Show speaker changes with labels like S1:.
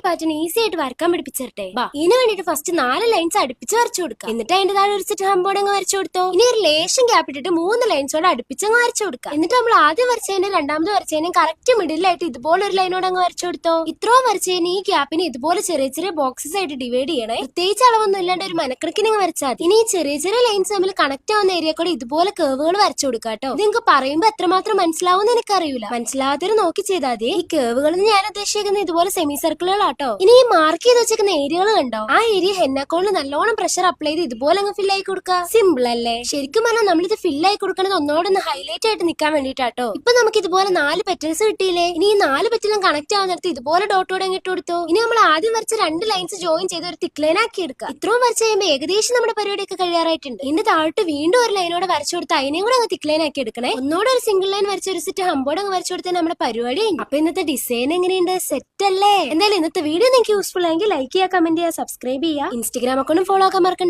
S1: ഒരു pattern easy ആയിട്ട് വരക്കാൻ പഠിപ്പിച്ചിട്ടെ. ഇതിന് വേണ്ടിട്ട് ഫസ്റ്റ് 4 ലൈൻസ് അടുപ്പിച്ച് വരച്ചു കൊടുക്കാം. എന്നിട്ട് അതിന്റെ താഴെ ഒരു സെറ്റ് ഹംബോർഡ് അങ്ങ് വരച്ചു കൊടുത്തോ. ഇനി ഒരു ലേശം ഗ്യാപ്പ് ഇട്ടിട്ട് 3 ലൈൻസോടെ അടുപ്പിച്ചങ്ങ് വരച്ചു കൊടുക്കാം. എന്നിട്ട് നമ്മൾ ആദ്യം വരച്ചതിന് രണ്ടാമത് വരച്ചതിനും കറക്റ്റ് മിഡിലായിട്ട് ഇതുപോലെ ഒരു ലൈനോട് അങ്ങ് വരച്ചു കൊടുത്തോ. ഇത്രയും വരച്ചതിന് ഈ ഗ്യാപ്പിന് ഇതുപോലെ ചെറിയ ചെറിയ ബോക്സസ് ആയിട്ട് ഡിവൈഡ് ചെയ്യണേ. പ്രത്യേകിച്ച് അളവൊന്നും ഇല്ലാണ്ട് ഒരു മനക്കണക്കിന് വരച്ചാൽ ഇനി ഈ ചെറിയ ചെറിയ ലൈൻസ് തമ്മിൽ കണക്ട് ആവുന്ന ഏരിയ കൂടെ ഇതുപോലെ കേവുകൾ വരച്ചു കൊടുക്കാട്ടോ. ഇത് നിങ്ങൾക്ക് പറയുമ്പോ എത്രമാത്രം മനസ്സിലാവും എനിക്കറിയില്ല. മനസ്സിലാവാതെ നോക്കി ചെയ്താൽ മതി. ഈ കേവുകൾ ഞാൻ ഉദ്ദേശിക്കുന്നത് ഇതുപോലെ സെമി സർക്കിളുകളാട്ടോ. ഇനി ഈ മാർക്ക് ചെയ്ത് വെച്ചിരിക്കുന്ന ഏരിയകൾ കണ്ടോ, ആ ഏരിയ ഹെന്നക്കോളിൽ നല്ലോണം പ്രഷർ അപ്ലൈ ചെയ്ത് ഇതുപോലെ അങ്ങ് ഫിൽ ആയി കൊടുക്കുക. സിമ്പിൾ അല്ലേ? ശരിക്കും പറഞ്ഞാൽ നമ്മളിത് ഫിൽ ആയി കൊടുക്കുന്നത് ഒന്നോടൊന്ന് ഹൈലൈറ്റ് ആയിട്ട് നിൽക്കാൻ വേണ്ടിട്ടാട്ടോ. ഇപ്പൊ നമുക്ക് ഇതുപോലെ 4 പെറ്റൽസ് കിട്ടിയില്ലേ. ഇനി ഈ 4 പെറ്റലും കണക്ട് ആവുന്നിടത്ത് ഇതുപോലെ ഡോട്ടോടെ ഇട്ട് കൊടുത്തു. ഇനി നമ്മൾ ആദ്യം വരച്ച 2 ലൈൻസ് ജോയിൻ ചെയ്ത് ഒരു തിക്ക് ലൈൻ ആക്കി എടുക്കുക. ഇത്രയും വരച്ച് കഴിയുമ്പോൾ ഏകദേശം നമ്മുടെ പരിപാടിയൊക്കെ കഴിയാറായിട്ടുണ്ട്. ഇതിന്റെ താഴോട്ട് വീണ്ടും ഒരു ലൈനോടെ വരച്ചു കൊടുത്ത് അതിനെയും കൂടെ അങ്ങ് തിക്ക് ലൈൻ ആക്കി എടുക്കണേ. ഒന്നോടെ ഒരു സിംഗിൾ ലൈൻ വരച്ച ഒരു സെറ്റ് ഹംബോർഡ് അങ്ങ് വരച്ചു കൊടുത്താൽ നമ്മുടെ പരിപാടി. അപ്പൊ ഇന്നത്തെ ഡിസൈൻ എങ്ങനെയുണ്ട്? സെറ്റ് അല്ലേ? എന്തായാലും ഇന്നത്തെ വീഡിയോ നിങ്ങൾക്ക് യൂസ്ഫുൾ ആയെങ്കിൽ ലൈക്ക് ചെയ്യുക, കമന്റ് ചെയ്യുക, സബ്സ്ക്രൈബ് ചെയ്യുക. ഇൻസ്റ്റാഗ്രാം അക്കൗണ്ടും ഫോളോ ആക്കാൻ മറക്കണ്ട.